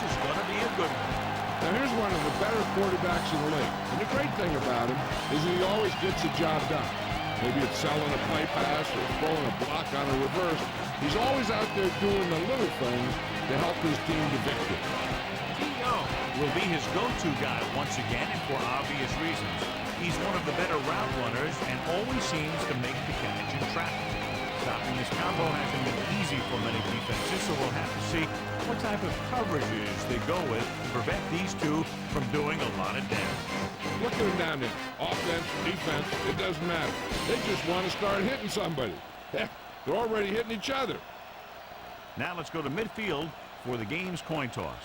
This is going to be a good one. Now, here's one of the better quarterbacks in the league. And the great thing about him is he always gets the job done. Maybe it's selling a play pass or throwing a block on a reverse. He's always out there doing the little things to help his team to victory. T.O. will be his go-to guy once again, and for obvious reasons. He's one of the better route runners and always seems to make the catch in traffic. Stopping this combo hasn't been easy for many defenses, so we'll have to see what type of coverages they go with to prevent these two from doing a lot of damage. Look at them down there. Offense, defense, it doesn't matter. They just want to start hitting somebody. Heck, they're already hitting each other. Now let's go to midfield for the game's coin toss.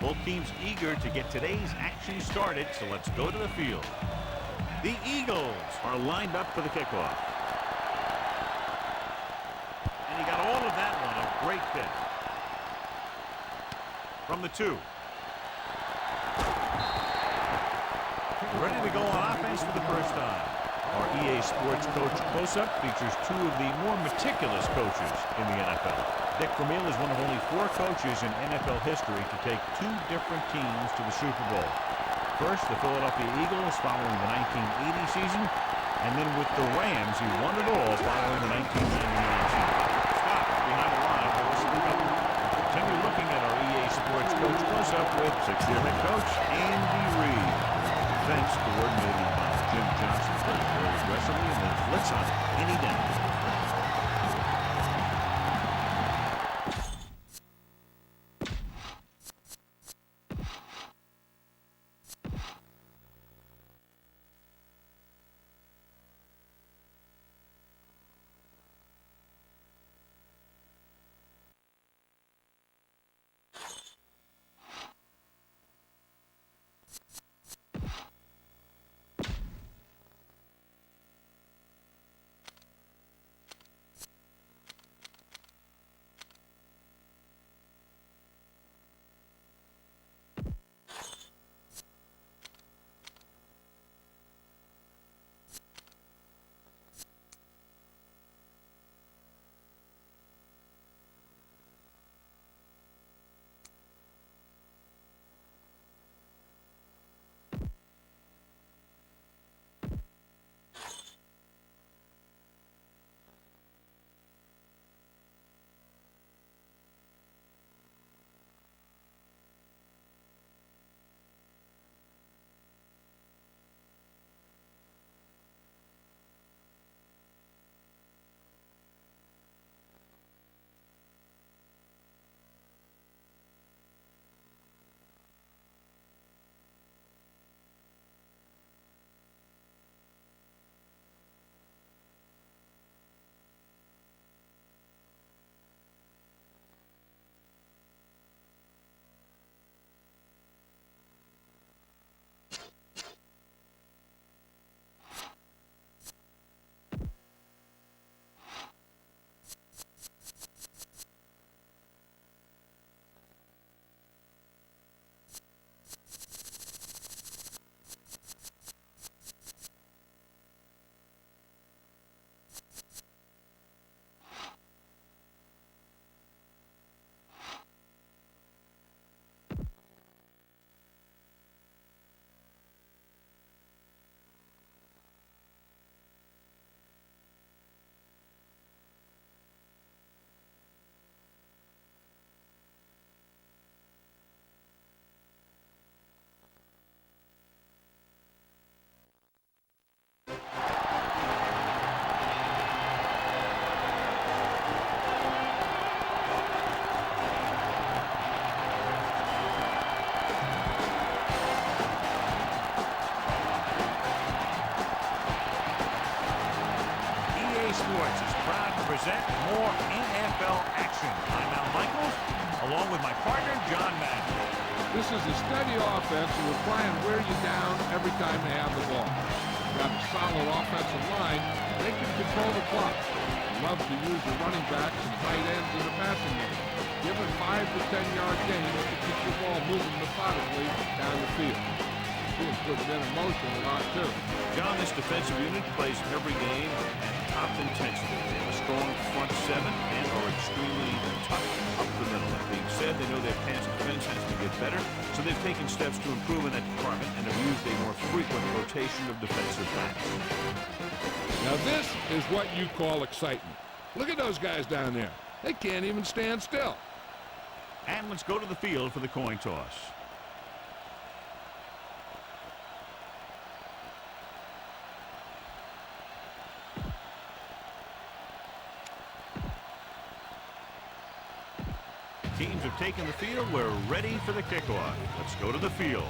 Both teams eager to get today's action started, so let's go to the field. The Eagles are lined up for the kickoff. And he got all of that one, a great pick. From the 2. Ready to go on offense for the first time. Our EA Sports Coach Close-Up features 2 of the more meticulous coaches in the NFL. Dick Vermeil is one of only 4 coaches in NFL history to take 2 different teams to the Super Bowl. First, the Philadelphia Eagles following the 1980 season, and then with the Rams, he won it all following the 1999 season. Scott, behind the line for us to cover. Continue looking at our EA Sports Coach Close-Up with 6-year head coach Andy Reid. Defense coordinated by Jim Johnson, plays very aggressively, and then blitz on any down. Sports is proud to present more NFL action. I'm Al Michaels, along with my partner, John Madden. This is a steady offense and will try and wear you down every time they have the ball. Got a solid offensive line. They can control the clock. He loves to use the running backs and tight ends in the passing game. Give him 5 to 10 yard gains to keep the ball moving methodically down the field. He's putting it in motion a lot, too. John, this defensive unit plays every game at top intensity. They have a strong front seven and are extremely tough up the middle. That being said, they know their pass defense has to get better, so they've taken steps to improve in that department and have used a more frequent rotation of defensive backs. Now this is what you call excitement. Look at those guys down there. They can't even stand still. And let's go to the field for the coin toss. Teams have taken the field. We're ready for the kickoff. Let's go to the field.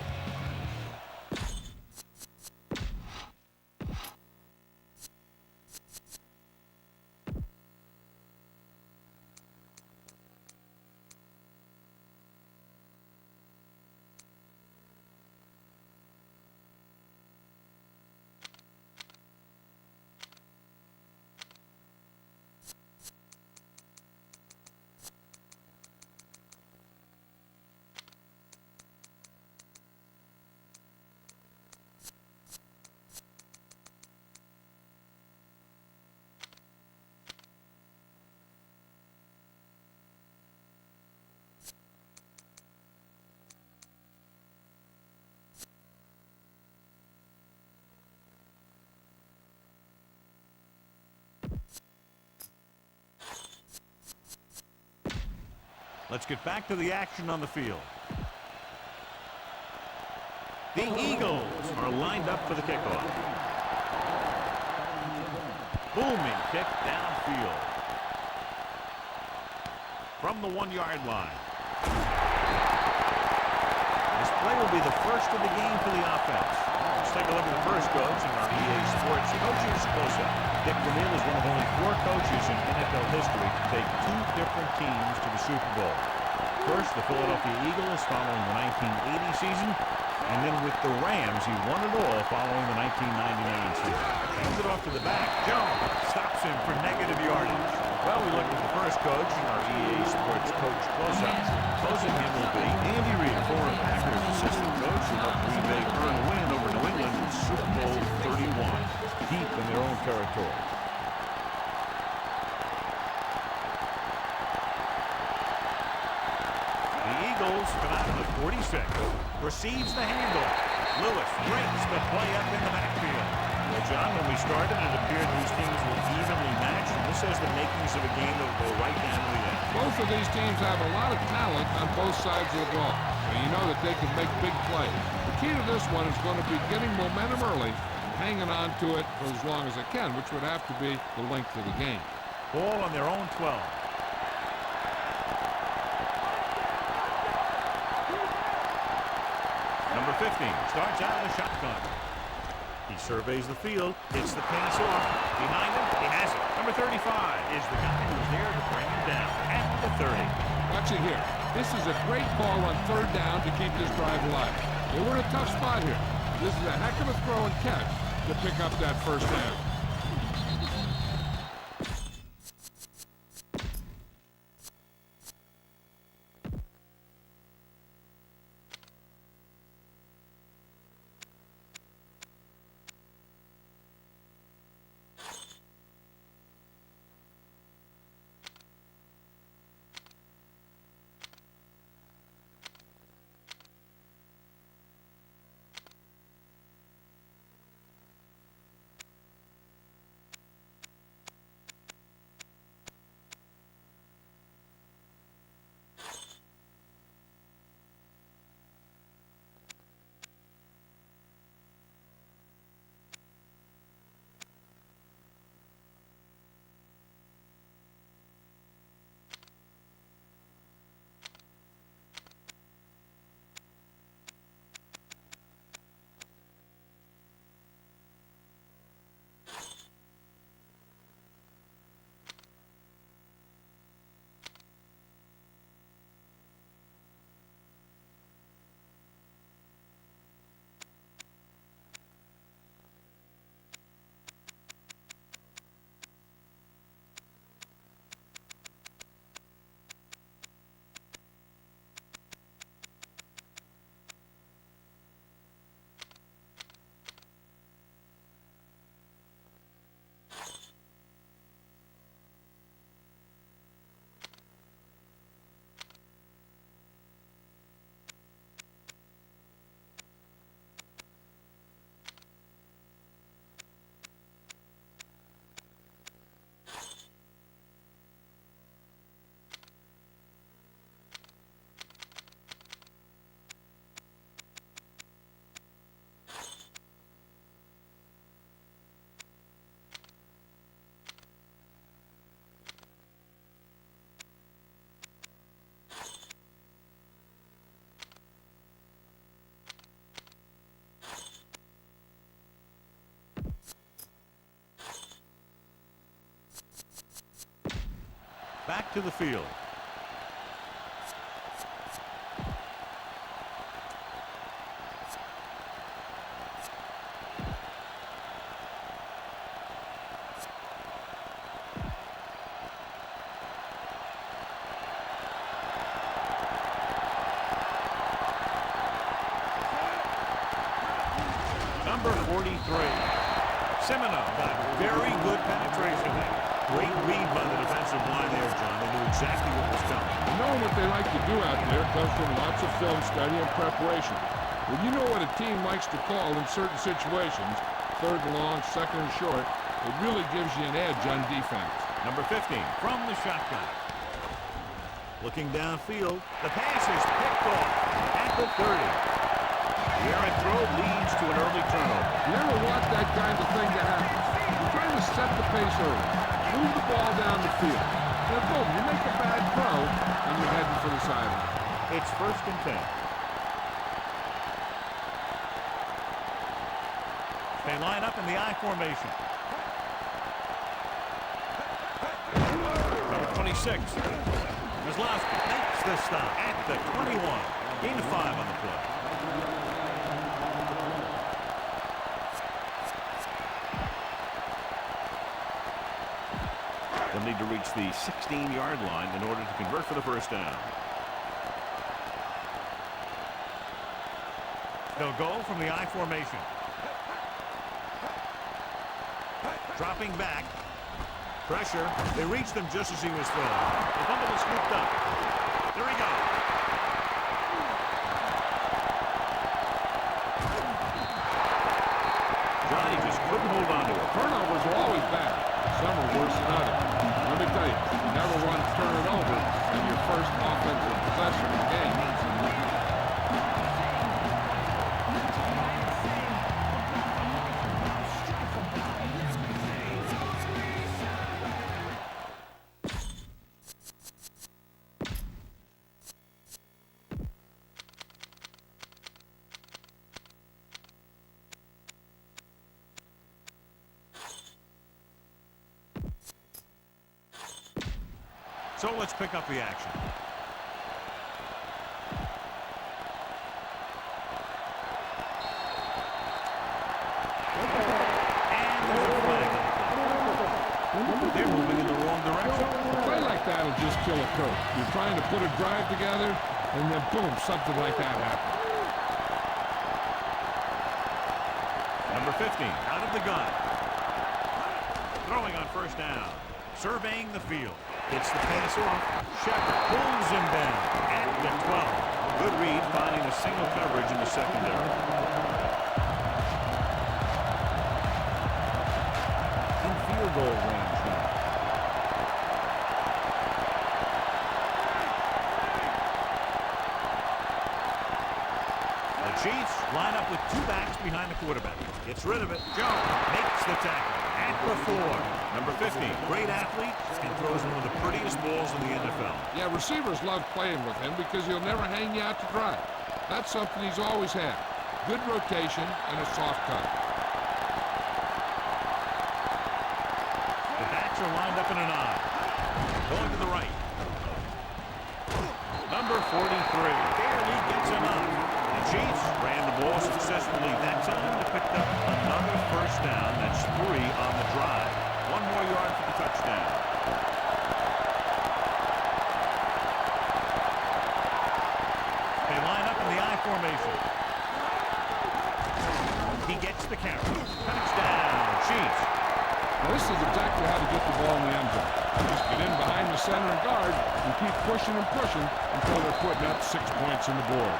Let's get back to the action on the field. The Eagles are lined up for the kickoff. Booming kick downfield. From the 1-yard line. This play will be the first of the game for the offense. Let's take a look at the first coach in our EA Sports Coaches Close-Up. Dick Vermeil is one of only 4 coaches in NFL history to take 2 different teams to the Super Bowl. First, the Philadelphia Eagles following the 1980 season, and then with the Rams, he won it all following the 1999 season. Hands it off to the back. Jones stops him for negative yardage. Well, we looked at the first coach in our EA Sports Coach Close-Up. Closing him will be Andy Reid, former Packers assistant coach, who helped Green Bay earn a win over New England in Super Bowl 31, deep in their own territory. The Eagles come out of the 46. Receives the handoff. Lewis breaks the play up in the backfield. Well, John, when we started, it appeared these teams were evenly matched, and this has the makings of a game that will go right down to the end. Both of these teams have a lot of talent on both sides of the ball, and you know that they can make big plays. The key to this one is going to be getting momentum early, hanging on to it for as long as it can, which would have to be the length of the game. Ball on their own 12. Number 15 starts out of the shotgun. He surveys the field, hits the pass off. Behind him, he has it. Number 35 is the guy who's there to bring him down at the 30. Watch it here. This is a great call on 3rd down to keep this drive alive. They were in a tough spot here. This is a heck of a throw and catch to pick up that 1st down. back to the field. Number 43. Semino got very good penetration there. Great read by the defensive line there, John. They knew exactly what was coming. Knowing what they like to do out there comes from lots of film study and preparation. When you know what a team likes to call in certain situations, third and long, second and short, it really gives you an edge on defense. Number 15 from the shotgun. Looking downfield. The pass is picked off at the 30. The errant throw leads to an early turnover. You ever want that kind of thing to happen? You're trying to set the pace early. Move the ball down the field. Then boom, you make a bad throw, and you're heading for the sideline. It's 1st and 10. They line up in the I formation. Number 26. Kozlowski makes the stop at the 21. Gain of 5 on the play. They'll need to reach the 16-yard line in order to convert for the first down. They'll go from the I formation. Dropping back. Pressure. They reached him just as he was throwing. The fumble is scooped up. There he goes. Johnny just couldn't hold on to it. Turnovers are always bad. Some are worse than others. Let me tell you, you never want to turn it over in your first offensive possession of the game. So let's pick up the action. And there's a flag on the play. They're moving in the wrong direction. A play like that will just kill a coach. You're trying to put a drive together, and then boom, something like that happens. Number 15 out of the gun. Throwing on first down. Surveying the field. It's the pass off. Shepard pulls him down at the 12. Good read, finding a single coverage in the secondary. In field goal range now. The Chiefs line up with 2 backs behind the quarterback. Gets rid of it. Jones makes the tackle at the 4. Number 50, great athlete, and throws one of the prettiest balls in the NFL. Yeah, receivers love playing with him because he'll never hang you out to dry. That's something he's always had. Good rotation and a soft cut. The backs are lined up in an I. Going to the right. Number 43 barely gets him up. The Chiefs ran the ball successfully that time to pick up another first down. That's 3 on the drive. 1 more yard for the touchdown. They line up in the I formation. He gets the carry. Touchdown, Chiefs. Now, this is exactly how to get the ball in the end zone. Just get in behind the center and guard and keep pushing and pushing until they're putting up 6 points on the board.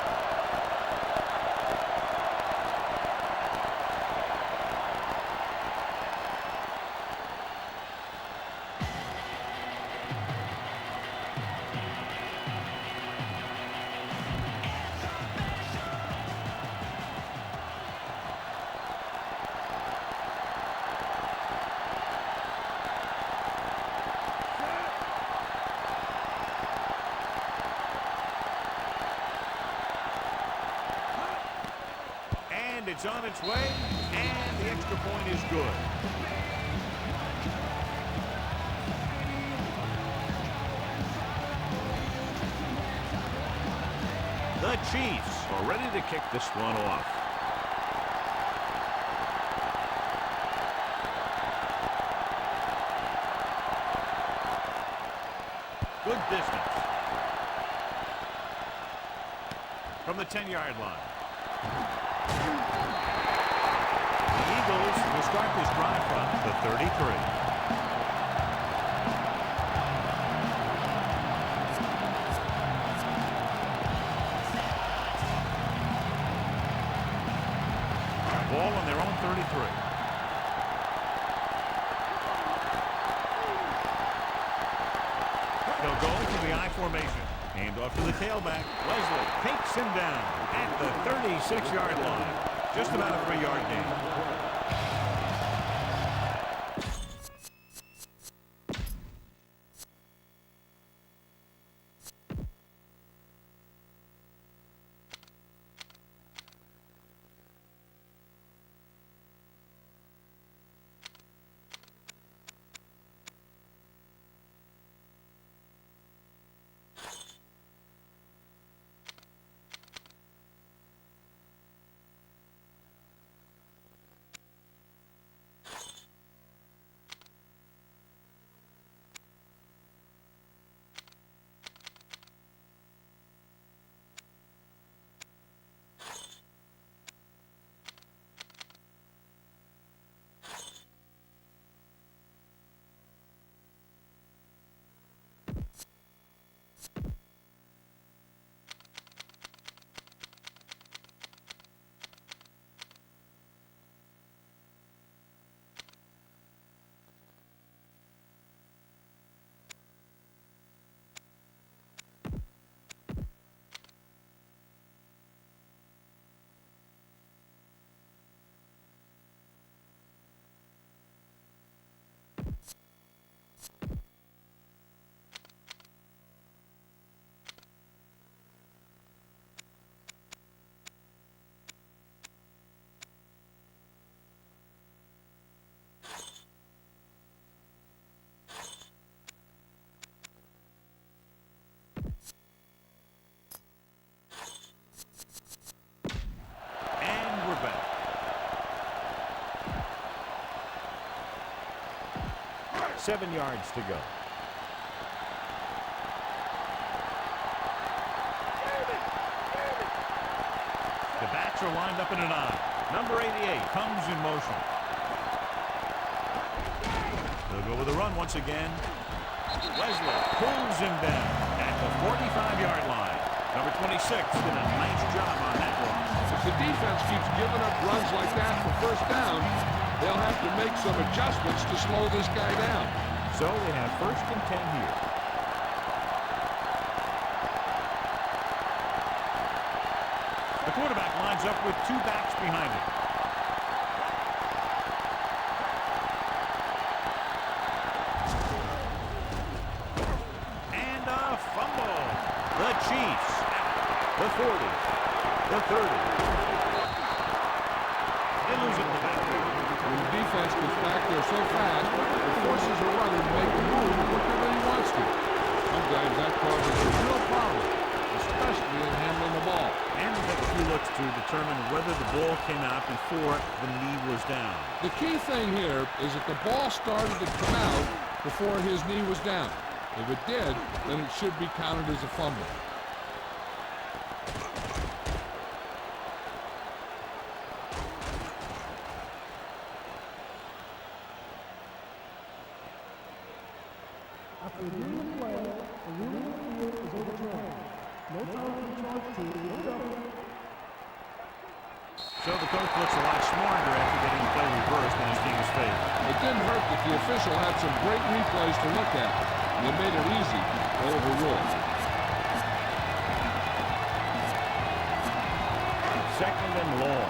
And it's on its way, and the extra point is good. The Chiefs are ready to kick this one off. Good distance. From the 10-yard line. The Eagles will start this drive from the 33. Ball on their own 33. They'll go to the I formation. Hand off to the tailback. Wesley takes him down at the 36-yard line. Just about a 3-yard gain. And we're back. Seven yards to go. The backs are lined up in an I. Number 88 comes in motion. They'll go with a run once again. Wesley pulls him down at the 45-yard line. Number 26 did a nice job on that one. If the defense keeps giving up runs like that for first down, they'll have to make some adjustments to slow this guy down. So they have 1st and 10 here. The quarterback lines up with 2 backs behind him. And a fumble. The Chiefs out. The 40. The 30. They lose it in the backfield. When the defense gets back there so fast, it forces a runner to make the move quicker than he wants to. Sometimes that causes a real problem, especially in handling the ball. And we have a few looks to determine whether the ball came out before the knee was down. The key thing here is that the ball started to come out before his knee was down. If it did, then it should be counted as a fumble. After reviewing the play, the ruling of the field is overturned. No penalty charge to whatsoever. So the coach looks a lot smarter after getting the play reversed in his team's favor. It didn't hurt that the official had some great replays to look at, and it made it easy to overrule. 2nd and long.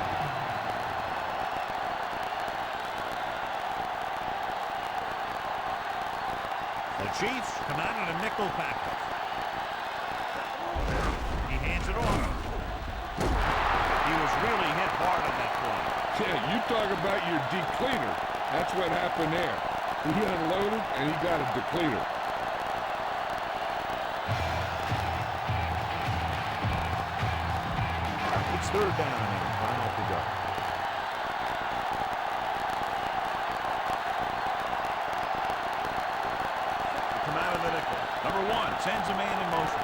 The Chiefs come out in a nickel package. He hands it off. He was really hit hard on that play. Yeah, you talk about your depleter. That's what happened there. He unloaded, and he got a depleter. It's third down and 5 to go. Come out of the nickel. Number 1 sends a man in motion.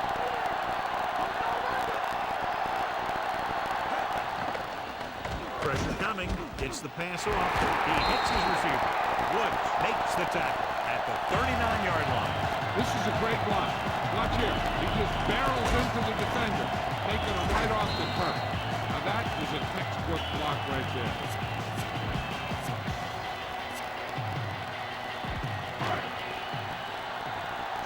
Pressure coming. Gets the pass off. He hits his receiver. Woods makes the tackle at the 39-yard line. This is a great block. Watch here. He just barrels into the defender, taking him right off the turf. Now that is a textbook block right there.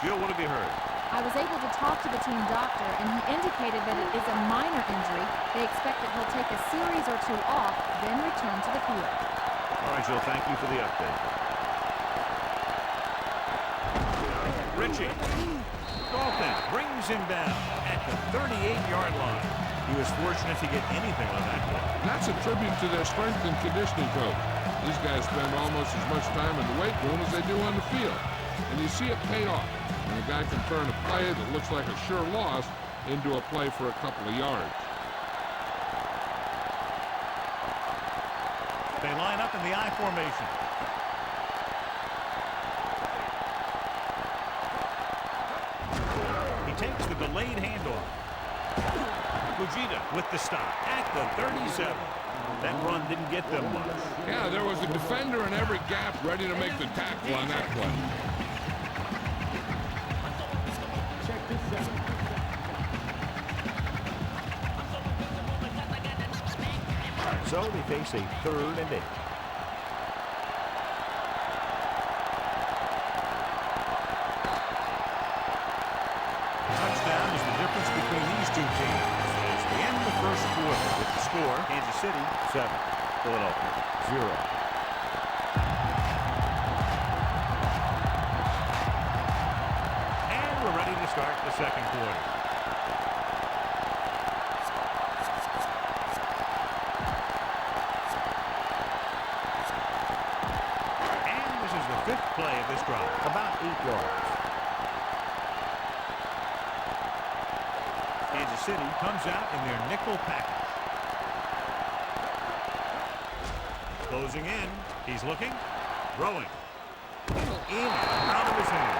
Jill, what have you heard? I was able to talk to the team doctor, and he indicated that it is a minor injury. They expect that he'll take a series or 2 off, then return to the field. All right, Jill, thank you for the update. Richie. Dalton brings him down at the 38-yard line. He was fortunate to get anything on that play. And that's a tribute to their strength and conditioning coach. These guys spend almost as much time in the weight room as they do on the field. And you see it pay off. And a guy can turn a play that looks like a sure loss into a play for a couple of yards. They line up in the I formation. He takes the delayed handoff. Fujita with the stop at the 37. That run didn't get them much. Yeah, there was a defender in every gap ready to make the tackle on that play. Check this out. So they face a 3rd and 8. Touchdown is the difference between these two teams. As we end the first quarter with the score, Kansas City 7, Philadelphia 0. And we're ready to start the second quarter. And this is the 5th play of this drive. About 8 yards. Kansas City comes out in their nickel package. Closing in. He's looking. Throwing. In and out of his hands.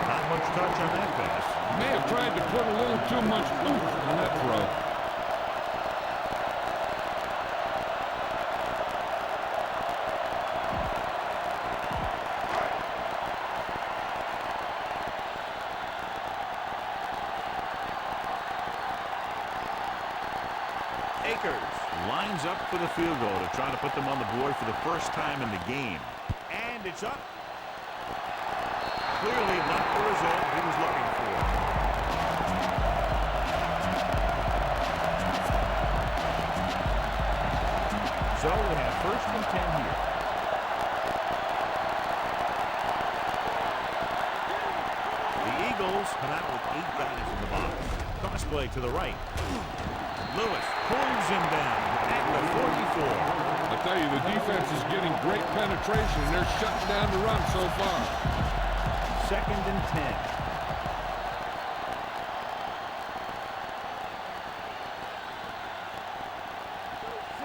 Not much touch on that pass. May have tried to put a little too much oomph on that throw. Akers lines up for the field goal to try to put them on the board for the first time in the game. And it's up. Clearly not the result he was looking for. So we have 1st and 10 here. The Eagles come out with 8 guys in the box. Cross play to the right. Lewis pulls him down at the 44. I tell you, the defense is getting great penetration, and they're shutting down the run so far. 2nd and 10.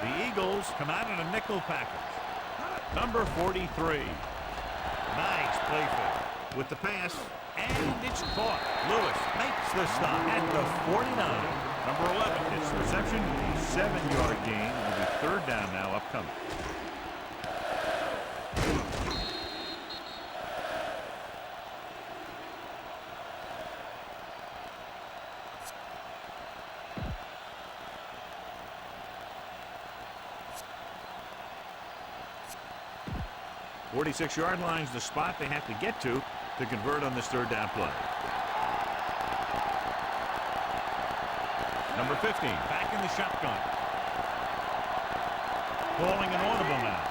The Eagles come out in a nickel package. Number 43. Nice play fake with the pass, and it's caught. Lewis makes the stop at the 49. Number 11 hits the reception, a 7-yard gain. It'll be 3rd down now upcoming. .46-yard line's the spot they have to get to convert on this 3rd down play. Number 15, back in the shotgun. Calling an audible now.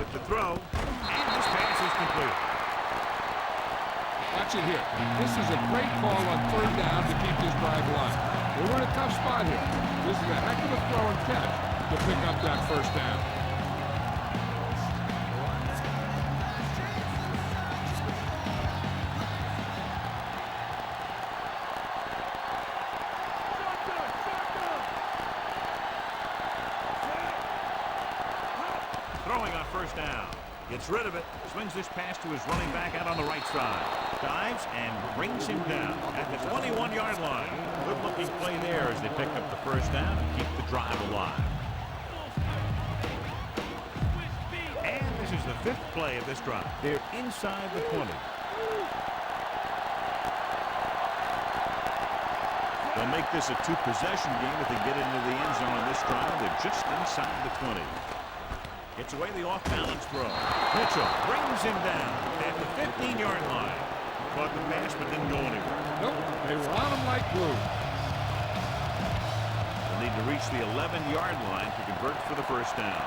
With the throw, and this pass is complete. Watch it here. This is a great call on 3rd down to keep this drive alive. We're in a tough spot here. This is a heck of a throw and catch to pick up that 1st down. Throwing on first down. Gets rid of it. Swings this pass to his running back out on the right side. Dives and brings him down at the 21-yard line. Good-looking play there as they pick up the first down and keep the drive alive. And this is the 5th play of this drive. They're inside the 20. They'll make this a 2-possession game if they get into the end zone on this drive. They're just inside the 20. Gets away the off-balance throw. Mitchell brings him down at the 15-yard line. Caught the pass but didn't go anywhere. Nope, they were on him like glue. They'll need to reach the 11-yard line to convert for the first down.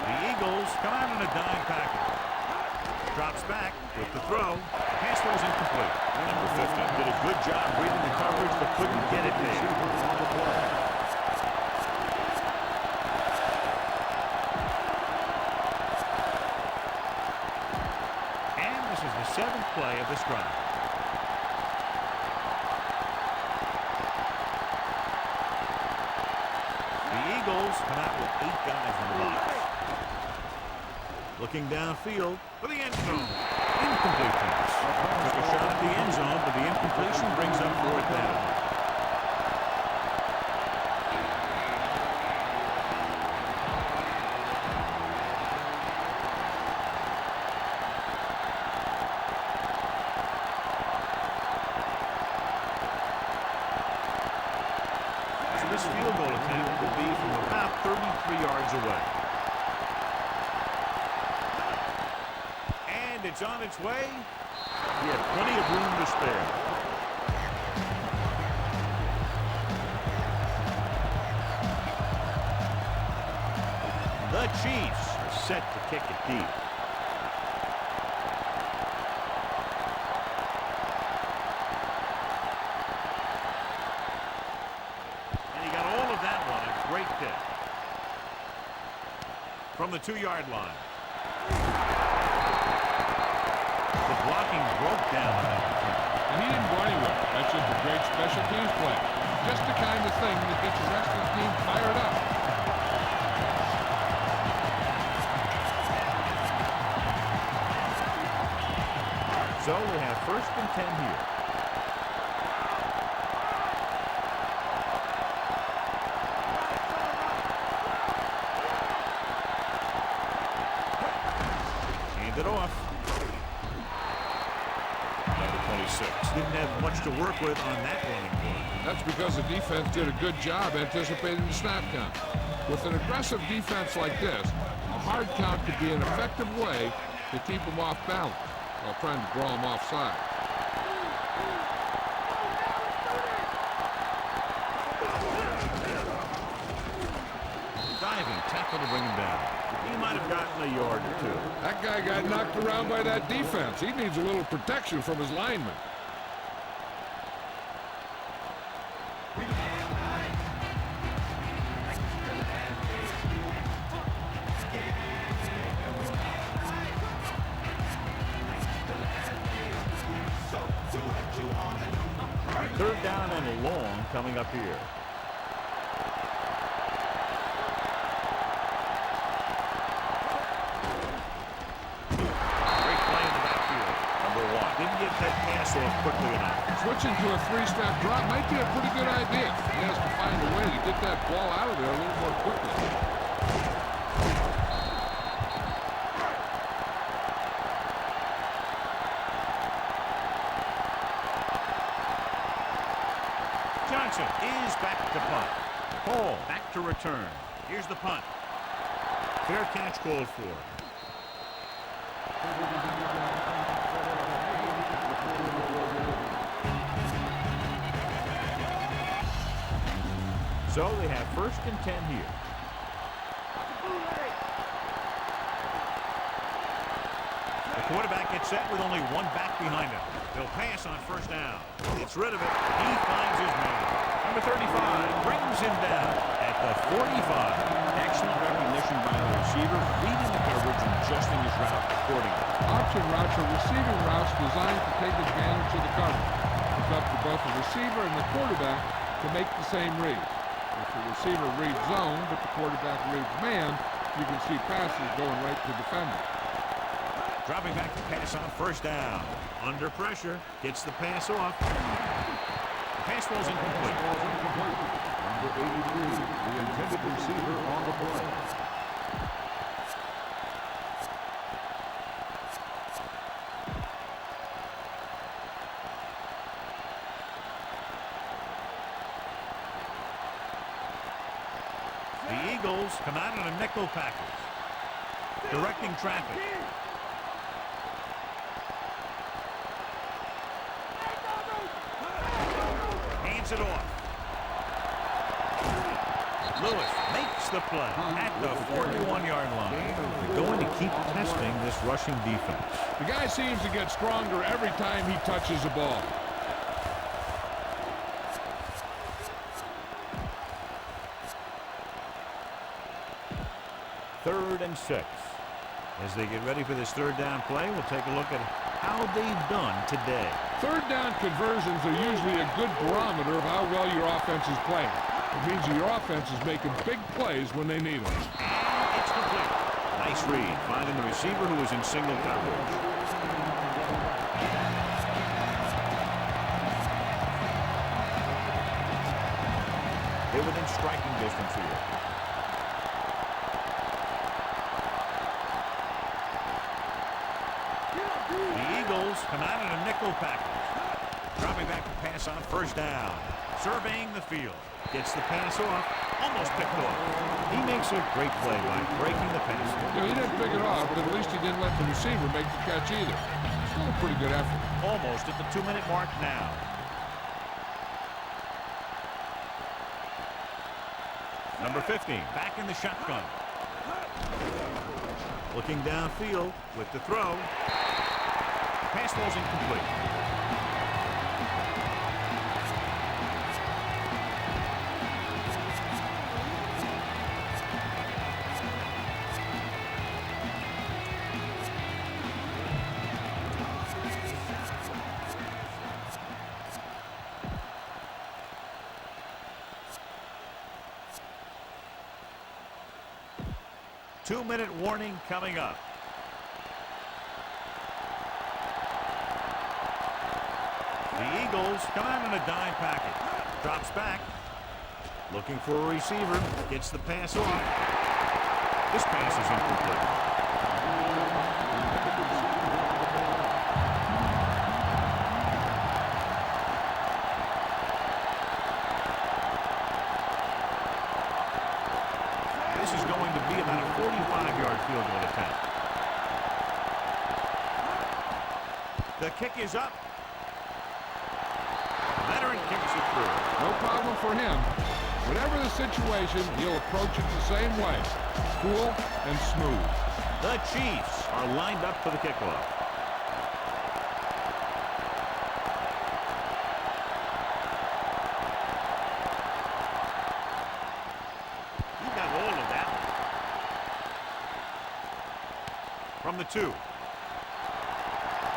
The Eagles come out in a dime package. Drops back with the throw. Pass was incomplete. Number 50 did a good job reading the coverage but couldn't get it there. And this is the 7th play of this drive. The Eagles come out with 8 guys in the box. Looking downfield for the end zone. Incomplete pass. Took a shot at the end zone, but the incompletion brings up 4th down. So this field goal attempt will be from about 33 yards away. It's on its way. He had plenty of room to spare. The Chiefs are set to kick it deep. And he got all of that one. A great kick. From the 2-yard line. Blocking broke down on that attempt. And he didn't go anywhere. That's just a great special teams play. Just the kind of thing that gets the rest of the team fired up. So we have 1st and 10 here. Hand it off. Didn't have much to work with on that running play. That's because the defense did a good job anticipating the snap count. With an aggressive defense like this, a hard count could be an effective way to keep them off balance while trying to draw them offside. Diving tackle to bring him down. He might have gotten a yard or 2. That guy got knocked around by that defense. He needs a little protection from his linemen. Third down and long coming up here. Great play in the backfield. Number 1. Didn't get that pass off quickly enough. Switching to a 3-step drop might be a pretty good idea. He has to find a way to get that ball out of there a little more quickly. Johnson is back to punt. Hall back to return. Here's the punt. Fair catch called for. So they have 1st and 10 here. The quarterback gets set with only 1 back behind him. They'll pass on first down. Gets rid of it. He finds his man. Number 35 brings him down at the 45. Excellent recognition by the receiver, reading the coverage and adjusting his route accordingly. Option routes are receiving routes designed to take advantage of the coverage. It's up to both the receiver and the quarterback to make the same read. If the receiver reads zone, but the quarterback reads man, you can see passes going right to defenders. Dropping back to pass on first down. Under pressure, gets the pass off. Pass falls incomplete. Number 83, the intended receiver on the play. The Eagles come out in a nickel package, directing traffic. Hands it off. Lewis makes the play at the 41-yard line. They're going to keep testing this rushing defense. The guy seems to get stronger every time he touches the ball. Third and 6. As they get ready for this third down play, we'll take a look at how they've done today. Third down conversions are usually a good barometer of how well your offense is playing. It means that your offense is making big plays when they need them. And it's complete. Nice read, finding the receiver who was in single coverage. They're within striking distance here. The Eagles come out in a nickel package. Dropping back to pass on first down. Surveying the field. Gets the pass off. Almost picked off. He makes a great play by breaking the pass. He didn't pick it off, but at least he didn't let the receiver make the catch either. Still a pretty good effort. Almost at the 2-minute mark now. Number 15, back in the shotgun. Looking downfield with the throw. Pass falls incomplete. Two-minute warning coming up. The Eagles come out in a dime package. Drops back. Looking for a receiver. Gets the pass off. This pass is incomplete. This is going to be about a 45-yard field goal attempt. The kick is up. Veteran kicks it through. No problem for him. Whatever the situation, he'll approach it the same way. Cool and smooth. The Chiefs are lined up for the kickoff. He got all of that. From the 2.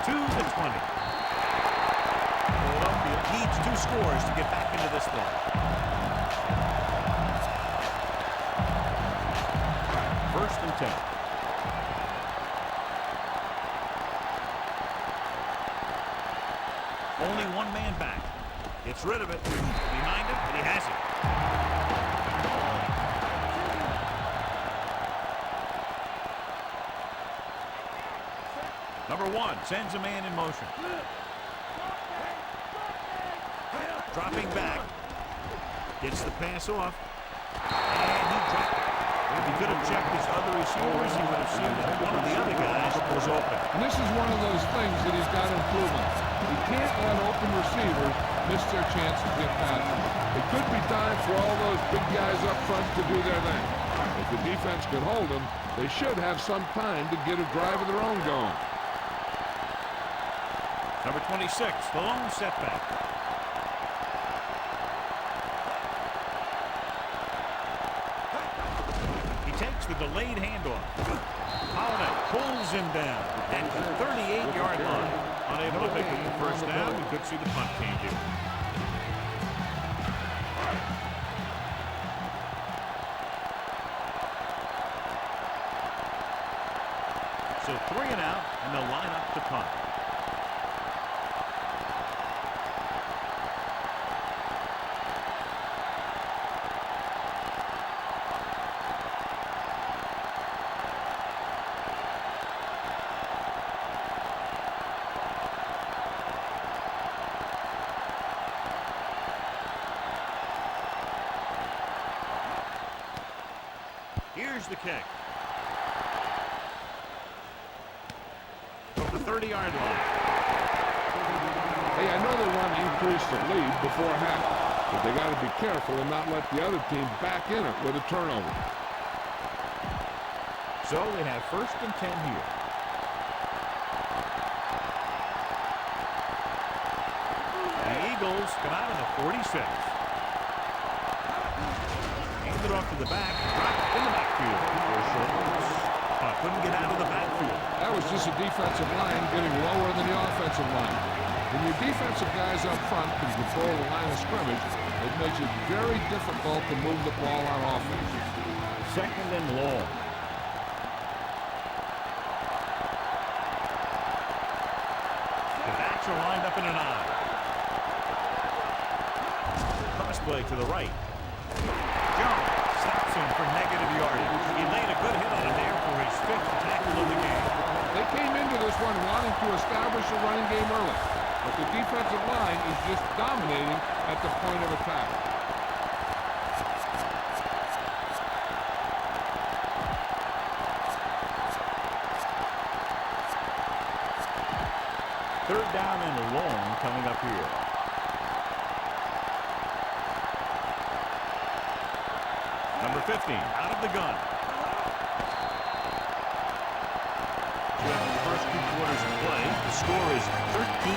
To the 20. Philadelphia needs 2 scores to get back into this one. First and 10. Only one man back. Gets rid of it. Behind him, and he has it. Number 1 sends a man in motion. Dropping back. Gets the pass off. And he dropped it. If he could have checked his other receivers, he would have seen that one of the other guys was open. And this is one of those things that he's got to improve on. He can't let open receivers miss their chance to get past him. It could be time for all those big guys up front to do their thing. If the defense can hold them, they should have some time to get a drive of their own going. Number 26, the lone setback. He takes the delayed handoff. Holiday pulls him down at the 38-yard line. Unable to pick up the first down, we could see the punt team do. So 3 and out, and they'll line up to punt. Here's the kick. From the 30-yard line. Hey, I know they want to increase the lead before half, but they got to be careful and not let the other team back in it with a turnover. So they have 1st and 10 here. The Eagles come out in the 46. Handed off to the back, right in the backfield. Couldn't get out of the backfield. That was just a defensive line getting lower than the offensive line. When your defensive guys up front can control the line of scrimmage, it makes it very difficult to move the ball on offense. 2nd and long. The backs are lined up in an eye. Cross play to the right. Jones stops him for negative yardage. He laid a good hit on it there for his 5th tackle of the game. They came into this one wanting to establish a running game early, but the defensive line is just dominating at the point of attack. Third down and long coming up here. Number 15 out of the gun. During the first 2 quarters of play, the score is 13-0.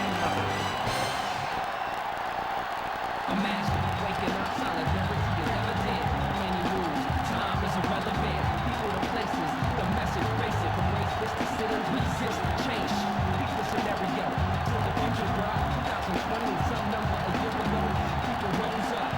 Imagine waking up solidarity is evident. Many moves, time is irrelevant. People to places, the message basic. From race, wish to sit and resist change. Peak the scenario. Till the future's bright. 2020, some number a year ago. People rose up.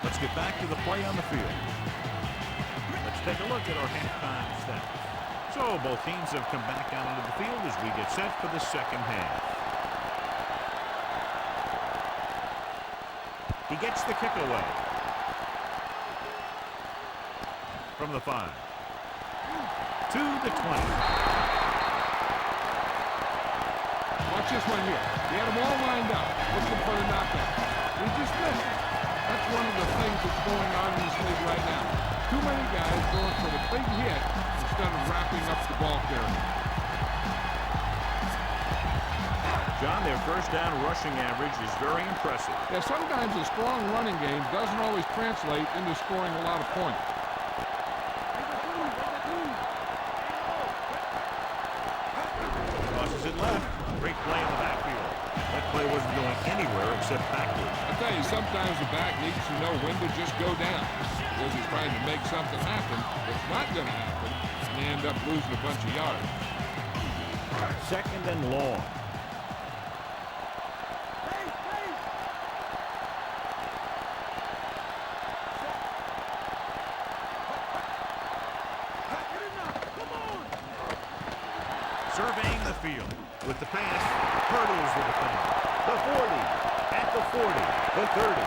Let's get back to the play on the field. Let's take a look at our halftime stats. So both teams have come back out onto the field as we get set for the second half. He gets the kick away. From the 5. To the 20. Watch this one here. He had them all lined up, looking for the knockout. He just missed it. That's one of the things that's going on in this league right now. Too many guys going for the big hit instead of wrapping up the ball carrier. John, their first down rushing average is very impressive. Yeah, sometimes a strong running game doesn't always translate into scoring a lot of points. Crosses it left. Great play in the backfield. That play wasn't going anywhere except backward. I tell you, sometimes the back needs to know when to just go down. Because he's trying to make something happen that's not going to happen, and they end up losing a bunch of yards. 2nd and long. Surveying the field with the pass, hurdles the defender. The 40, at the 40, the 30,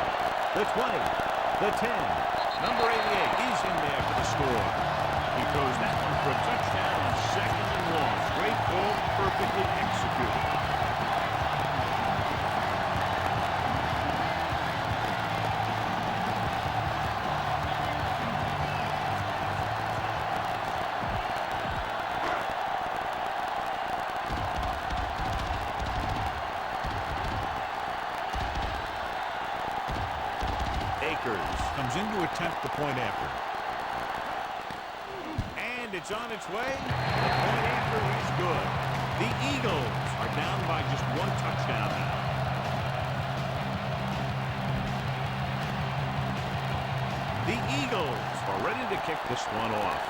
the 20, The 10. Number 88. He's in there for the score. He throws that one for a touchdown on 2nd and long. Great ball, perfectly executed. Comes in to attempt the point after. And it's on its way. The point after is good. The Eagles are down by just 1 touchdown now. The Eagles are ready to kick this one off.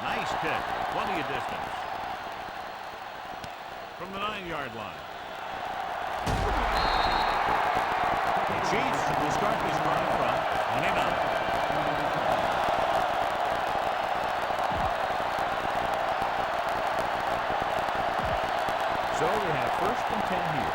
Nice kick. Plenty of distance. From the 9-yard line. Chiefs will start this drive from 29. So we have 1st and 10 here.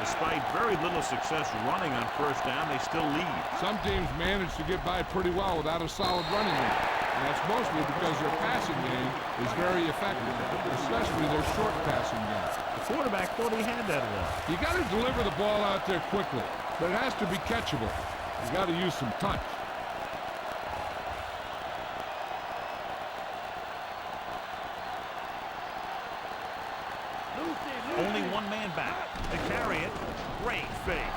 Despite very little success running on 1st down, they still lead. Some teams manage to get by pretty well without a solid running game. And that's mostly because their passing game is very effective, especially their short passing game. The quarterback thought he had that one. You got to deliver the ball out there quickly, but it has to be catchable. You got to use some touch. Only one man back to carry it. Great fake.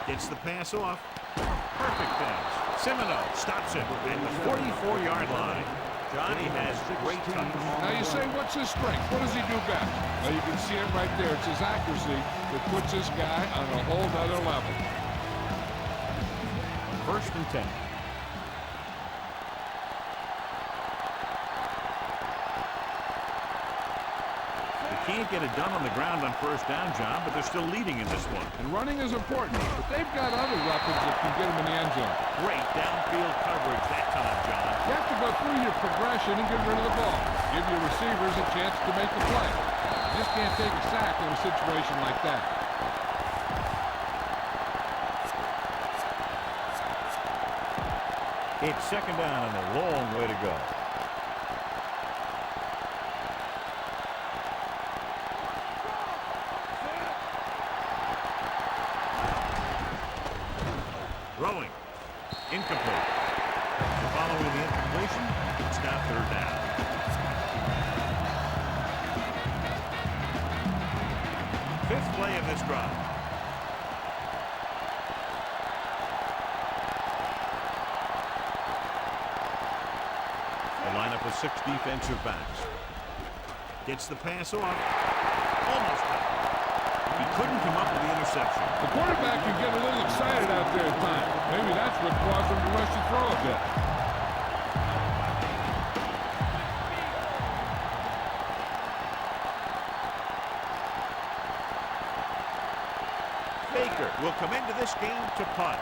Gets the pass off. Perfect pass. Semino stops him at the 44-yard line. Johnny has great touch. Now you say, what's his strength? What does he do best? Well, you can see it right there. It's his accuracy that puts this guy on a whole nother level. 1st and 10. Can't get it done on the ground on 1st down, John, but they're still leading in this one. And running is important, but they've got other weapons that can get them in the end zone. Great downfield coverage that time, John. You have to go through your progression and get rid of the ball. Give your receivers a chance to make the play. You just can't take a sack in a situation like that. It's 2nd down and a long way to go. Throwing. Incomplete. Following the incompletion, it's now 3rd down. Fifth play of this drive. The lineup with 6 defensive backs. Gets the pass off. Almost got it. He couldn't come up with the interception. The quarterback can get a little excited out there at times. Maybe that's what caused him to rush the throw a bit. Baker will come into this game to punt.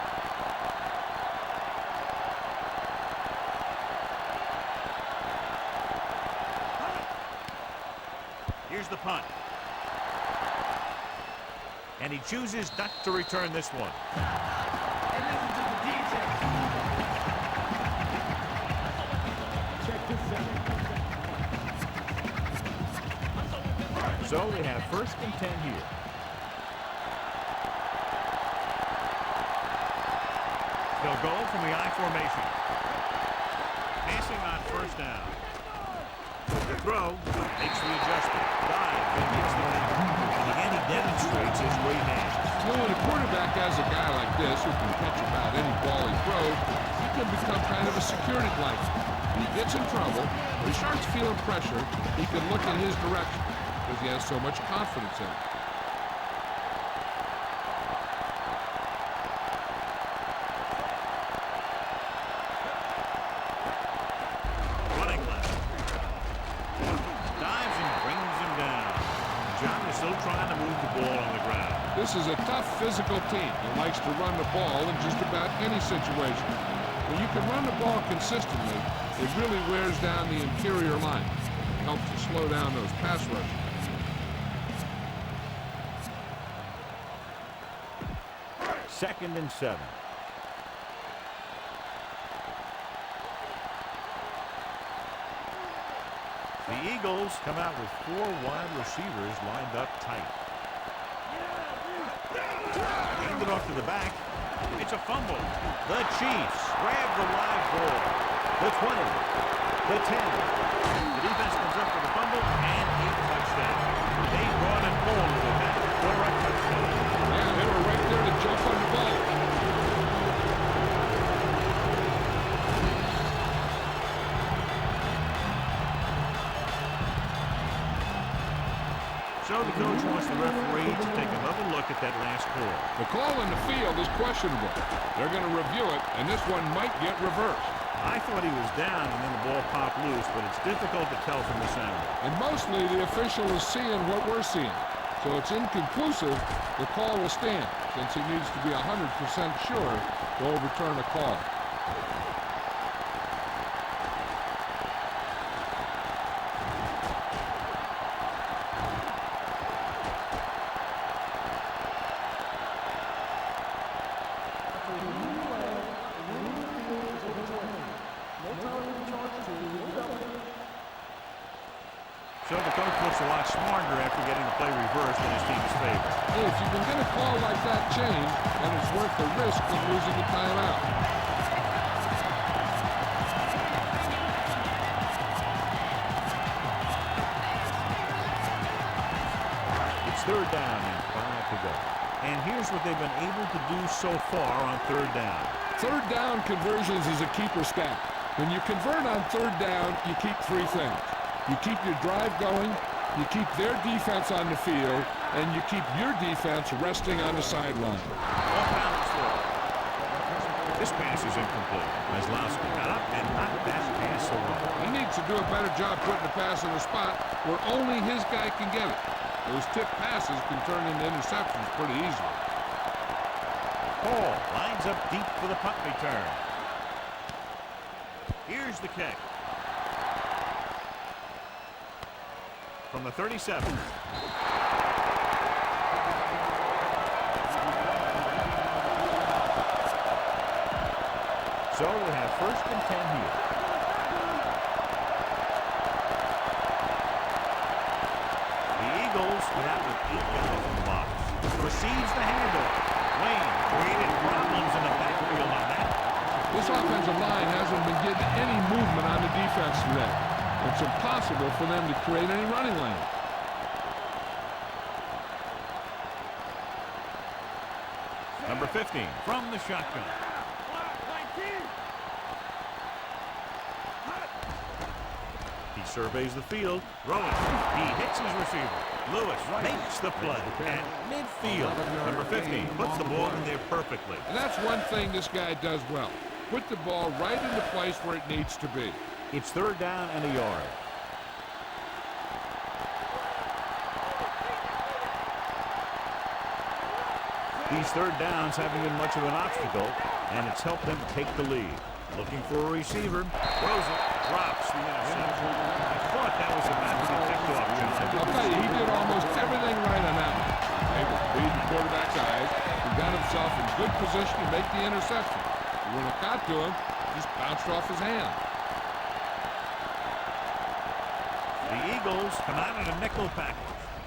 Here's the punt. And he chooses not to return this one. And listen to the DJ. Check this out. So we have 1st and 10 here. They'll go from the I formation. Passing on 1st down. The throw makes the adjustment. Dive and gets the man. And again, he demonstrates his great hands. You know, when a quarterback has a guy like this who can catch about any ball he throws, he can become kind of a security blanket. When he gets in trouble, when he starts feeling pressure, he can look in his direction because he has so much confidence in it. Running left. Dives and brings him down. John is still trying to move the ball on the ground. This is a tough physical team that likes to run the ball in just about any situation. When you can run the ball consistently, it really wears down the interior line. It helps to slow down those pass rushes. 2nd and 7. The Eagles come out with 4 wide receivers lined up tight. Hand it off to the back. It's a fumble. The Chiefs grab the live ball. The 20. The 10. The defense comes up with a fumble and a touchdown. They brought it all the way back for a touchdown. Yeah, they were right there to jump on the ball. So the coach wants the referee to take another look at that last call. The call in the field is questionable. They're going to review it, and this one might get reversed. I thought he was down and then the ball popped loose, but it's difficult to tell from the sound. And mostly the official is seeing what we're seeing. So it's inconclusive. The call will stand, since he needs to be 100% sure to overturn a call. So the coach looks a lot smarter after getting the play reversed in his team's favor. Hey, if you can get a call like that changed, then it's worth the risk of losing the timeout. It's 3rd down and 5 to go. And here's what they've been able to do so far on 3rd down. 3rd down conversions is a keeper stat. When you convert on 3rd down, you keep 3 things. You keep your drive going, you keep their defense on the field, and you keep your defense resting on the sideline. Off balance throw. This pass is incomplete. Maslowski got up and knocked that pass away. He needs to do a better job putting the pass in a spot where only his guy can get it. Those tip passes can turn into interceptions pretty easily. Hall lines up deep for the punt return. Here's the kick. From the 37. So we have 1st and 10 here. The Eagles come out with 8 guys in the box. Receives the handoff. Wayne created problems in the backfield on that. This offensive line hasn't been getting any movement on the defense today. It's impossible for them to create any running lane. Number 15 from the shotgun. He surveys the field, throwing. He hits his receiver. Lewis makes the play at midfield. Number 15 puts the ball in there perfectly. And that's one thing this guy does well. Put the ball right in the place where it needs to be. It's 3rd down and a yard. These 3rd downs haven't been much of an obstacle, and it's helped them take the lead. Looking for a receiver. Throws it. Drops the interception. I thought that was about to be picked off, John. I'll tell you, he did almost everything right on that one. Able to read the quarterback's eyes. He got himself in good position to make the interception. When it got to him, just bounced off his hand. The Eagles come out in a nickel package.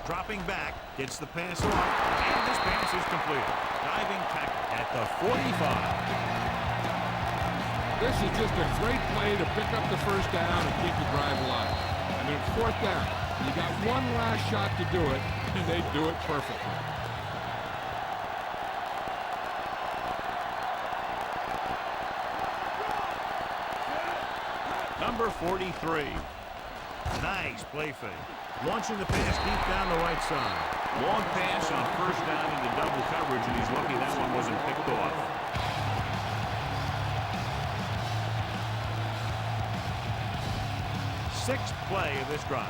Dropping back, gets the pass off, and this pass is completed. Diving tackle at the 45. This is just a great play to pick up the 1st down and keep the drive alive. And then 4th down. You got one last shot to do it, and they do it perfectly. Number 43. Nice play fake. Launching the pass deep down the right side. Long pass on 1st down into double coverage, and he's lucky that one wasn't picked off. Sixth play of this drive.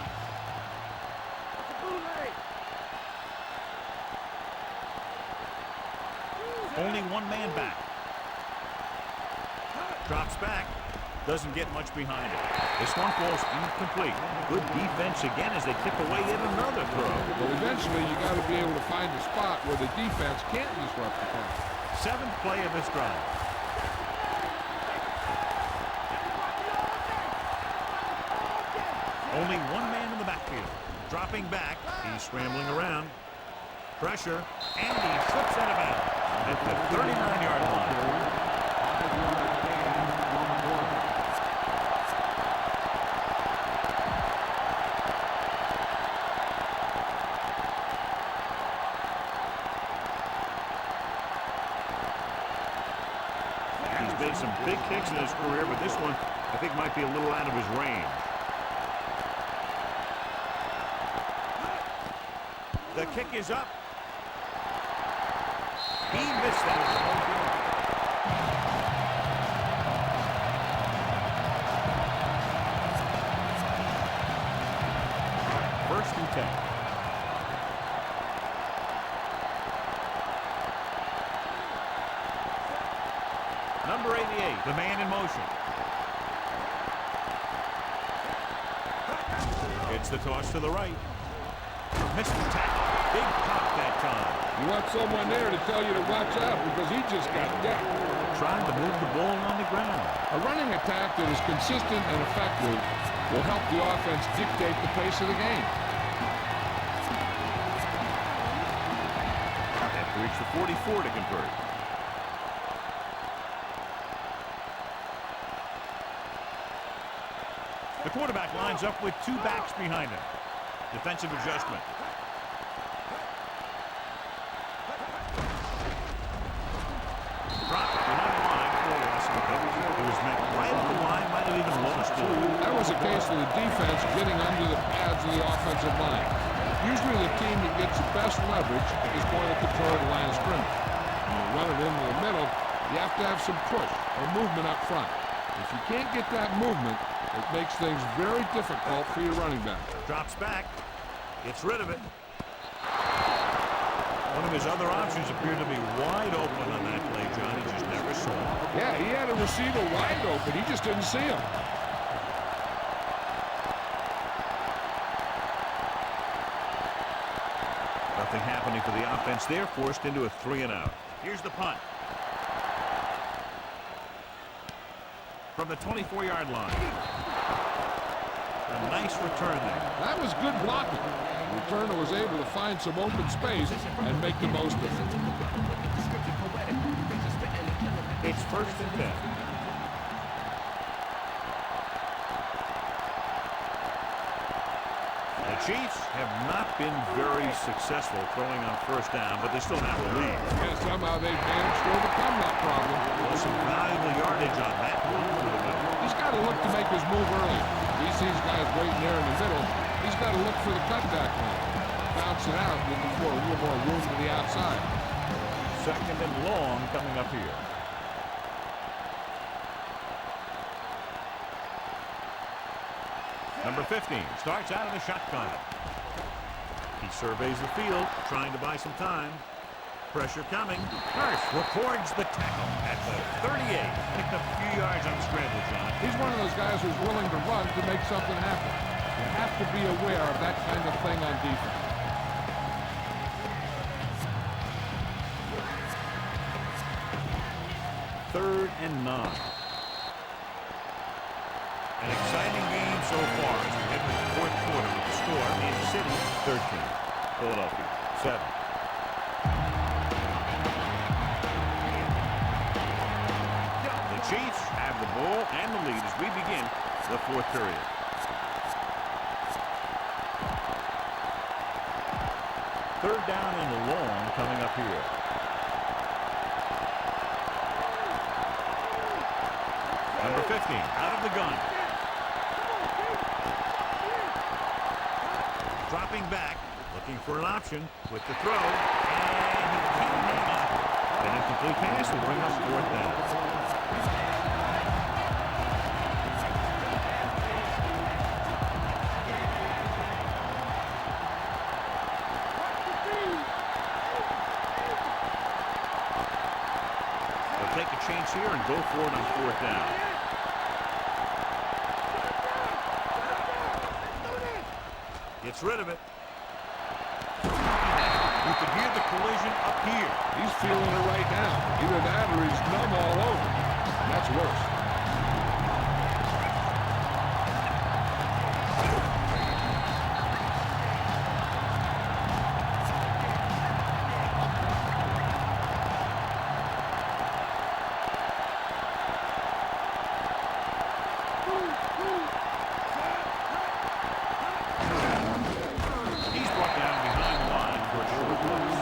Only one man back. Drops back. Doesn't get much behind it. This one falls incomplete. Good defense again as they tip away yet another throw. Well, eventually you got to be able to find a spot where the defense can't disrupt the pass. Seventh play of this drive. Only one man in the backfield. Dropping back. He's scrambling around. Pressure. And he slips out of bounds at the 39-yard line. He's made some big kicks in his career, but this one I think might be a little out of his range. The kick is up. He missed that. First and 10. Number 88, the man in motion. It's the toss to the right. Missed the tackle. Big pop that time. You want someone there to tell you to watch out because he just got decked. Trying to move the ball on the ground. A running attack that is consistent and effective will help the offense dictate the pace of the game. They have to reach the 44 to convert. The quarterback lines up with two backs behind him. Defensive adjustment. Drop behind the line for a loss. It was met right at the line, might have even lost it. That was a case of the defense getting under the pads of the offensive line. Usually the team that gets the best leverage is going to control the line of scrimmage. When you run it into the middle, you have to have some push or movement up front. If you can't get that movement, it makes things very difficult for your running back. Drops back. Gets rid of it. One of his other options appeared to be wide open on that play, John. He just never saw it. Yeah, he had a receiver wide open. He just didn't see him. Nothing happening for the offense there. Forced into a 3-and-out. Here's the punt. From the 24-yard line. A nice return there. That was good blocking. The returner was able to find some open space and make the most of it. It's first and 10. The Chiefs have not been very successful throwing on first down, but they still have the lead. Yeah, somehow they've managed to overcome that problem. Well, some valuable yardage on that one. He's got to look to make his move early. He sees guys waiting there in the middle. He's got to look for the cutback line. Bounce it out, looking for a little more room to the outside. Second and long coming up here. Number 15 starts out in the shotgun. He surveys the field, trying to buy some time. Pressure coming. Hurst records the tackle at the 38. Picked up a few yards on the scramble, John. He's one of those guys who's willing to run to make something happen. You have to be aware of that kind of thing on defense. Third and 9. An exciting game so far as we head to the fourth quarter with the score in City 13. Philadelphia 7. The Chiefs have the ball and the lead as we begin the fourth period. Third down and long coming up here. Number 15 out of the gun. Dropping back, looking for an option with the throw, and he can't hang on. An incomplete pass will bring us fourth down. They'll take a chance here and go for it on fourth down. Gets rid of it. You could hear the collision up here. He's feeling it right now. Either that or he's numb all over. And that's worse. He's brought down behind the line for a short loss.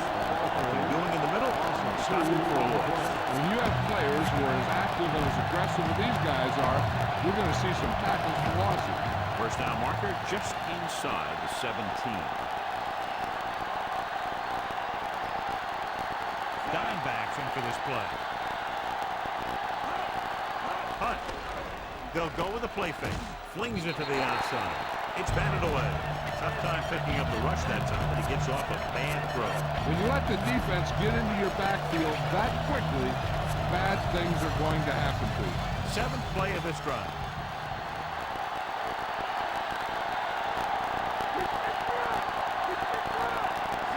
They're doing in the middle. Stop him for a loss. When you have players who are as active and as aggressive as these guys are, you're going to see some tackles for losses. First down marker just inside the 17. Dime backs in for this play. Hunt. They'll go with a play fake. Flings it to the outside. It's batted away. Tough time picking up the rush that time, but he gets off a bad throw. When you let the defense get into your backfield that quickly, bad things are going to happen to you. Seventh play of this drive.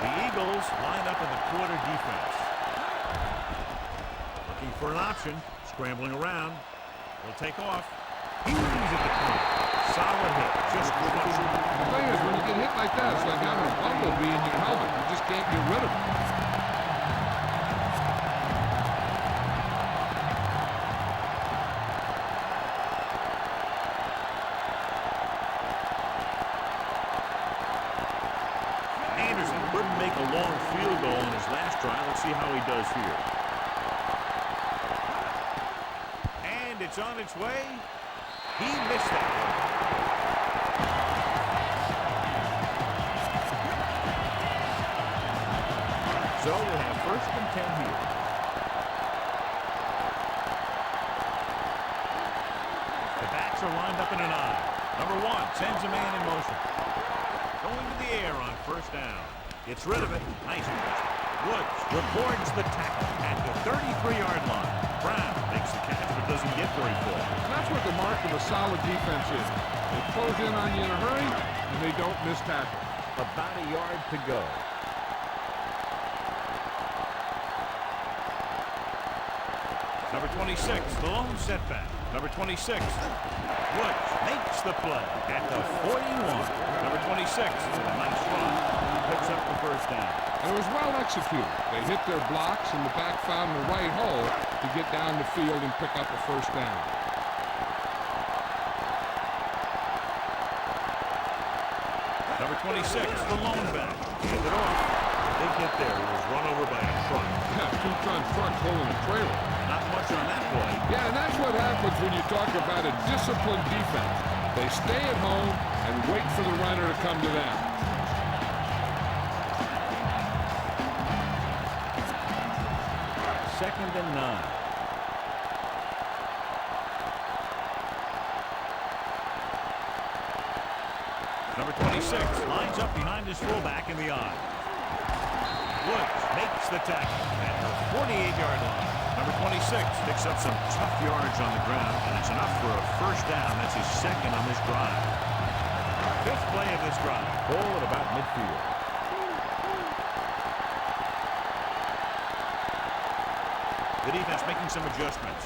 The Eagles line up in the quarter defense. Looking for an option. Scrambling around. Will take off. He leaves at the point. Solid hit. Just crushed him. The thing is, when you get hit like that, it's like having a bumblebee in your helmet. You just can't get rid of it. Anderson couldn't make a long field goal in his last try. Let's see how he does here. And it's on its way. He missed that one. So we'll have first and 10 here. The backs are lined up in an I. Number 1 sends a man in motion. Going to the air on first down. Gets rid of it. Nice catch. Woods records the tackle at the 33-yard line. Brown makes the catch but doesn't get very far. And that's what the mark of a solid defense is. They close in on you in a hurry, and they don't miss tackle. About a yard to go. Number 26, the lone setback. Number 26, Woods makes the play at the 41. Number 26, with a nice run, picks up the first down. And it was well executed. They hit their blocks, and the back found the right hole to get down the field and pick up a first down. Number 26, the lone back. Hand it off. They get there. He was run over by a truck. Yeah, two-ton truck pulling a trailer. Not much on that play. Yeah, and that's what happens when you talk about a disciplined defense. They stay at home and wait for the runner to come to them. Second and 9. Number 26 lines up behind his fullback in the I. Woods makes the tackle at the 48-yard line. Number 26 picks up some tough yards on the ground, and it's enough for a first down. That's his second on this drive. Fifth play of this drive. Ball at about midfield. The defense making some adjustments.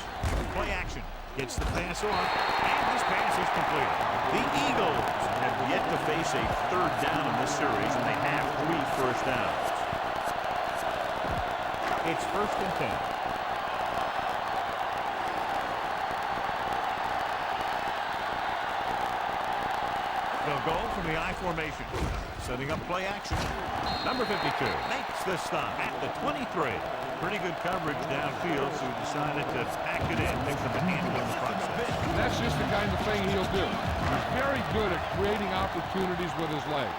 Play action. Gets the pass off, and this pass is completed. The Eagles have yet to face a third down in this series, and they have 3 first downs. It's first and 10. They'll go from the I formation. Setting up play action. Number 52 makes the stop at the 23. Pretty good coverage downfield, so he decided to pack it in, make them a handle in the process. And that's just the kind of thing he'll do. He's very good at creating opportunities with his legs.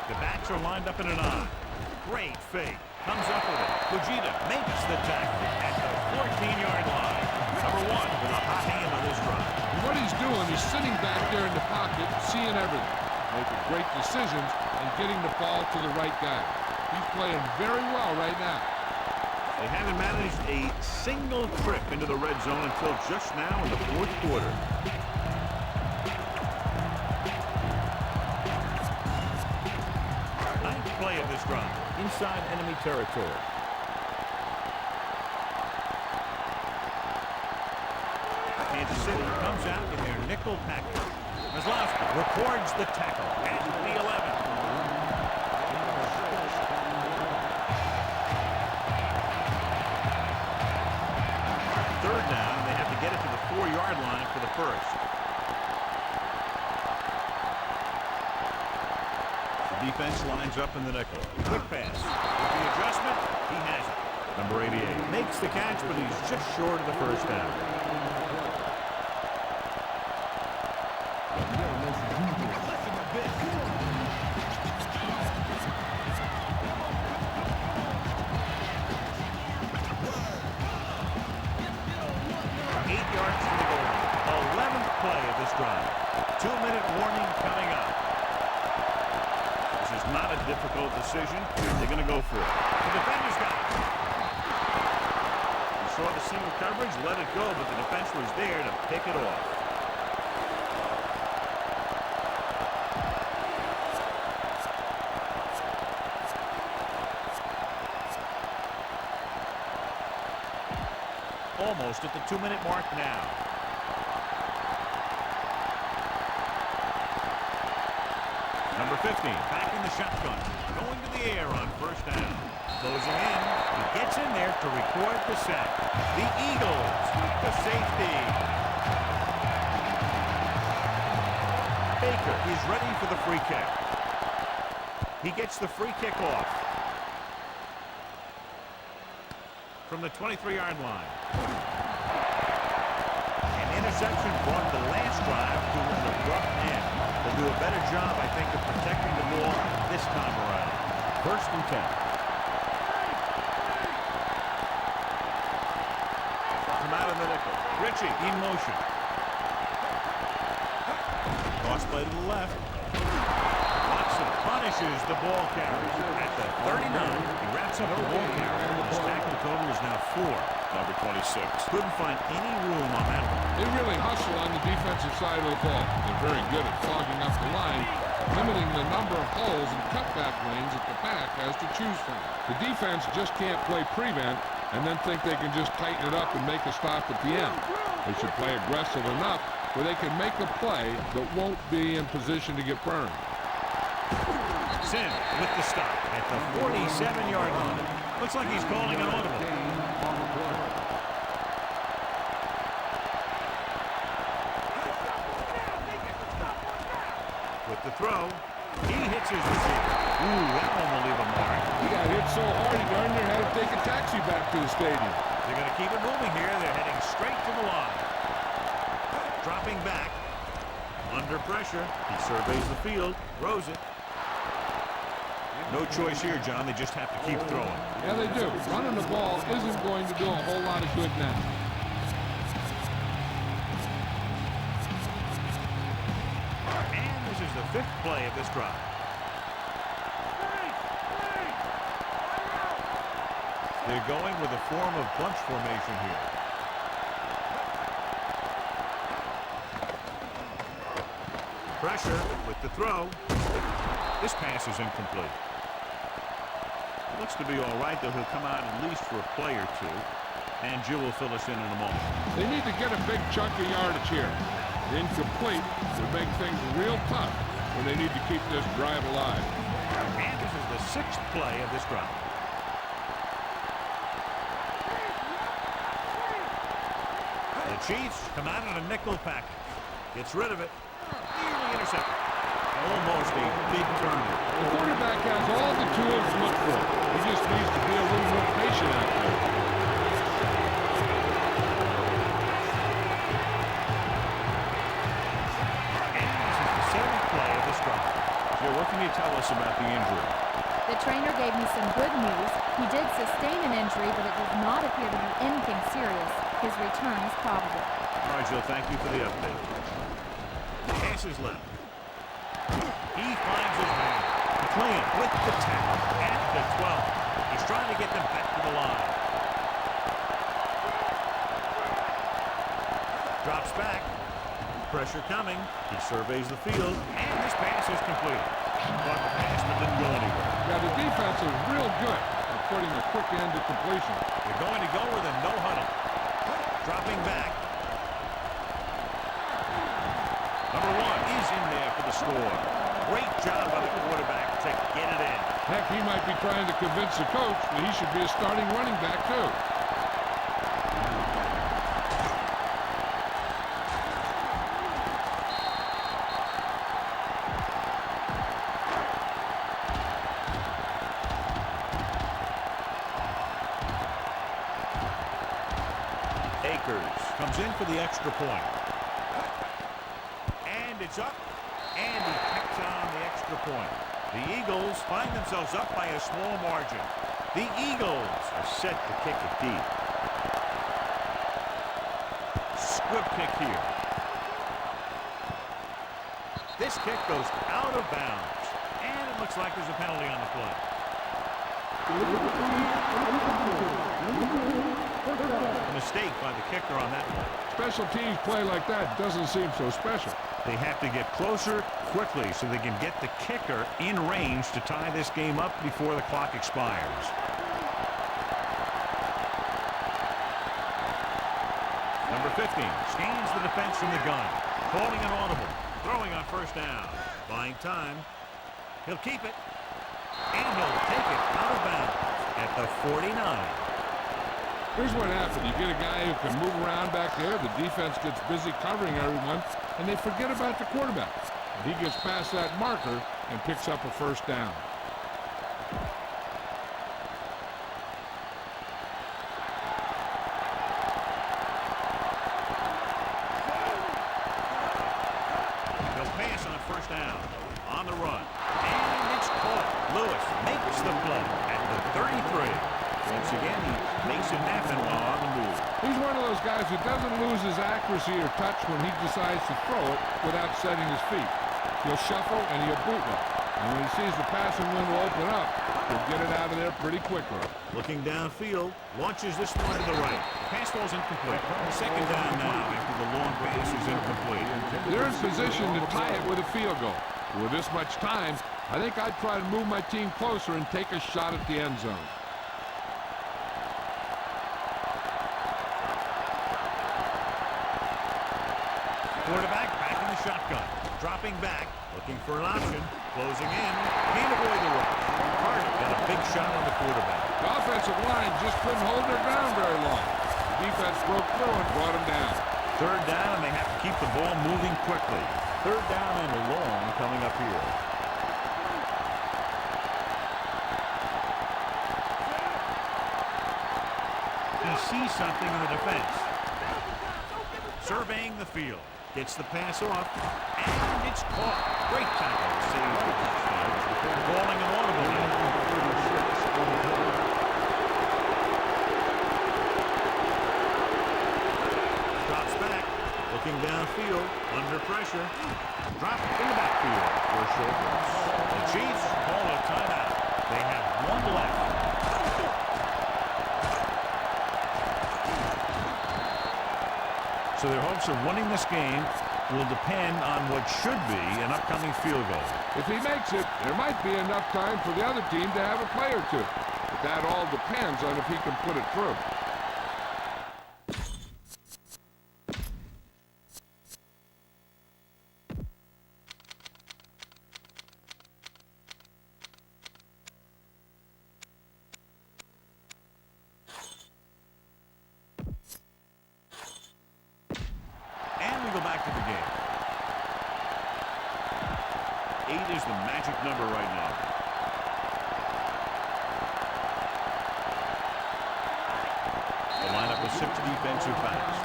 The backs are lined up in an I. Great fake. Comes up with it. Fujita makes the tackle at the 14-yard line. Number 1 with a hot hand on this drive. And what he's doing is sitting back there in the pocket, seeing everything, making great decisions, and getting the ball to the right guy. He's playing very well right now. They haven't managed a single trip into the red zone until just now in the fourth quarter. Ninth play of this drive. Inside enemy territory. Kansas City comes out in their nickel package. Maslowski records the tackle at the 11. Third down, they have to get it to the 4-yard line for the first. The defense lines up in the nickel. Quick pass. With the adjustment, he has it. Number 88 makes the catch, but he's just short of the first down. Difficult decision. They're going to go for it. The defender's got it. You saw the single coverage, let it go, but the defense was there to pick it off. Almost at the 2-minute mark now. Number 15, back in the shotgun, going to the air on first down. Closing in, he gets in there to record the sack. The Eagles with the safety. Baker is ready for the free kick. He gets the free kick off. From the 23-yard line. An interception brought the last drive to an abrupt end. They'll do a better job, I think, of protecting the ball this time around. First and 10. Come out in the nickel. Ritchie in motion. Cross play to the left. Watson punishes the ball carrier at the 39. He wraps up the ball carrier. His tackle total is now 4. Number 26. Couldn't find any room on that one. They really hustle on the defensive side of the ball. They're very good at clogging up the line, limiting the number of holes and cutback lanes that the back has to choose from. The defense just can't play prevent and then think they can just tighten it up and make a stop at the end. They should play aggressive enough where they can make a play that won't be in position to get burned. Sin with the stop at the 47-yard line. Looks like he's calling an audible. With the throw, he hits his receiver. Ooh, that one will leave a mark. He got hit so hard he darn near had to take a taxi back to the stadium. They're going to keep it moving here. They're heading straight to the line. Dropping back. Under pressure. He surveys the field. Throws it. No choice here, John. They just have to keep throwing. Yeah, they do. Running the ball isn't going to do a whole lot of good now. And this is the 5th play of this drive. They're going with a form of bunch formation here. Pressure with the throw. This pass is incomplete. Looks to be all right, though he'll come out at least for a play or two. And Jill will fill us in a moment. They need to get a big chunk of yardage here. Incomplete would make things real tough when they need to keep this drive alive. And this is the 6th play of this drive. The Chiefs come out in a nickel package. Gets rid of it. Easily intercepted. Almost a big turnover. The quarterback has all the tools to look for. He just needs to be a little more patient out there. And this is the 7th play of this drive. Joe, what can you tell us about the injury? The trainer gave me some good news. He did sustain an injury, but it does not appear to be anything serious. His return is probable. All right, Joe, thank you for the update. Pass is left. He finds his man. McLean with the tackle at the 12. He's trying to get them back to the line. Drops back. Pressure coming. He surveys the field, and this pass is complete. Caught the pass, but didn't go anywhere. Yeah, the defense is real good at putting a quick end to completion. They're going to go with a no huddle. Dropping back. Number 1 is in there for the score. Great job by the quarterback to get it in. Heck, he might be trying to convince the coach that he should be a starting running back, too. Comes in for the extra point. And it's up. And he picks on the extra point. The Eagles find themselves up by a small margin. The Eagles are set to kick it deep. Squib kick here. This kick goes out of bounds. And it looks like there's a penalty on the play. A mistake by the kicker on that one. Special teams play like that doesn't seem so special. They have to get closer quickly so they can get the kicker in range to tie this game up before the clock expires. Number 15 scans the defense from the gun. Calling an audible. Throwing on first down. Buying time. He'll keep it. And he'll take it out of bounds at the 49. Here's what happened. You get a guy who can move around back there. The defense gets busy covering everyone, and they forget about the quarterback. He gets past that marker and picks up a first down. He'll pass on first down. On the run. And it's caught. Lewis makes the play at the 33. Once again, he makes it happen while on the move. He's one of those guys who doesn't lose his accuracy or touch when he decides to throw it without setting his feet. He'll shuffle and he'll bootleg. And when he sees the passing window open up, he'll get it out of there pretty quickly. Looking downfield, launches this one to the right. Pass ball's incomplete. Second down now after the long pass is incomplete. They're in position to tie it with a field goal. With this much time, I think I'd try to move my team closer and take a shot at the end zone. Quarterback back in the shotgun. Dropping back, looking for an option. Closing in. Can't avoid the rush. Hardy got a big shot on the quarterback. The offensive line just couldn't hold their ground very long. The defense broke through and brought them down. Third down, and they have to keep the ball moving quickly. Third down and long coming up here. He sees something in the defense. Surveying the field. Gets the pass off. And it's caught. Great tackle. Saved. Calling an audible now. Drops back. Looking downfield. Under pressure. Drop in the backfield. For short pass. The Chiefs call a timeout. They have one left. So their hopes of winning this game will depend on what should be an upcoming field goal. If he makes it, there might be enough time for the other team to have a play or two. But that all depends on if he can put it through. We go back to the game. 8 is the magic number right now. The lineup with 6 defensive backs.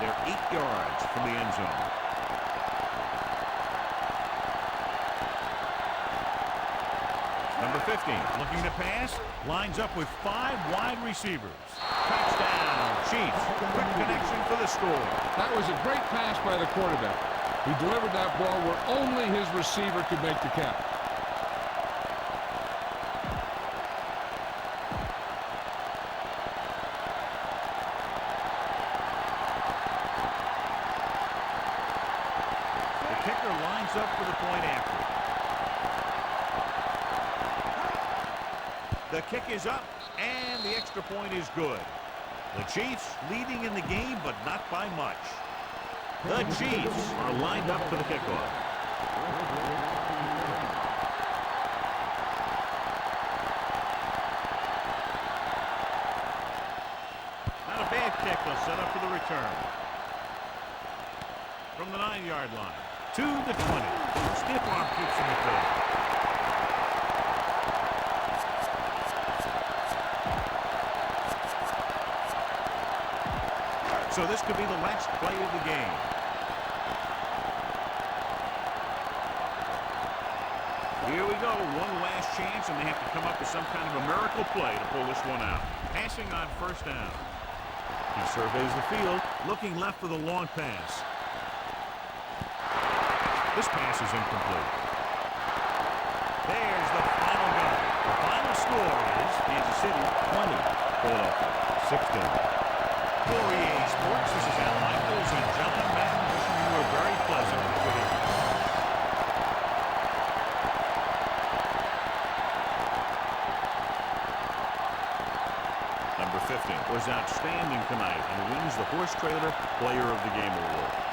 They're 8 yards from the end zone. Number 15, looking to pass, lines up with 5 wide receivers. Touchdown, Chiefs. Quick connection for the score. That was a great pass by the quarterback. He delivered that ball where only his receiver could make the catch. The kicker lines up for the point after. The kick is up, and the extra point is good. The Chiefs leading in the game, but not by much. The Chiefs are lined up for the kickoff. Not a bad kick. They'll set up for the return. From the 9-yard line to the 20. Stiff arm keeps him at bay. So this could be the last play of the game. Here we go, one last chance, and they have to come up with some kind of a miracle play to pull this one out. Passing on first down. He surveys the field, looking left for the long pass. This pass is incomplete. There's the final gun. The final score is Kansas City 20, Philadelphia 16. For EA Sports, this is Al Michaels and John Madden wishing you a very pleasant good evening. Number 50 was outstanding tonight and wins the Horse Trailer Player of the Game award.